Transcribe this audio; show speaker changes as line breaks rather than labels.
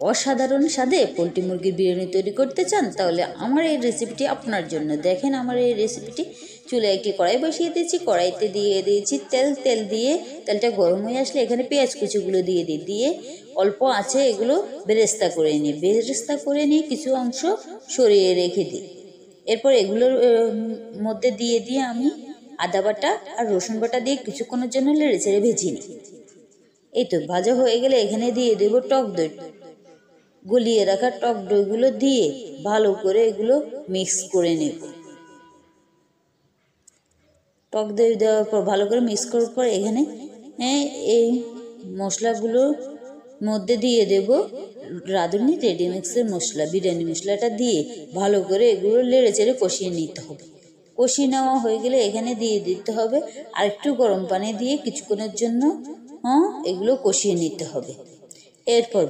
অসাধারণ স্বাদে পোলট্রি মুরগির বিরিয়ানি তৈরি করতে চান, তাহলে আমার এই রেসিপিটি আপনার জন্য। দেখেন আমার এই রেসিপিটি। চুলায় একটি কড়াই বসিয়ে দিয়েছি, কড়াইতে দিয়ে দিয়েছি তেল দিয়ে তেলটা গরম হয়ে আসলে এখানে পেঁয়াজ কুচিগুলো দিয়ে অল্প আছে এগুলো বেরেস্তা করে নিয়ে কিছু অংশ সরিয়ে রেখে দিই। এরপর এগুলোর মধ্যে দিয়ে আমি আদা বাটা আর রসুন বাটা দিয়ে কিছুক্ষণের জন্য নেড়ে চেড়ে ভেজে নিই। এই তো ভাজা হয়ে গেলে এখানে দিয়ে দেবো টক দই। গলিয়ে রাখা টক দইগুলো দিয়ে ভালো করে এগুলো মিক্স করে নেব। টক দই দেওয়ার পর ভালো করে মিক্স করার পর এখানে এই মশলাগুলোর মধ্যে দিয়ে দেব রাঁধুনি রেডিমিক্সের মশলা, বিরিয়ানি মশলাটা দিয়ে ভালো করে এগুলো নেড়ে চেড়ে কষিয়ে নিতে হবে। কষিয়ে নেওয়া হয়ে গেলে এখানে দিয়ে দিতে হবে আর একটু গরম পানি দিয়ে কিছুক্ষণের জন্য এগুলো কষিয়ে নিতে হবে। এরপর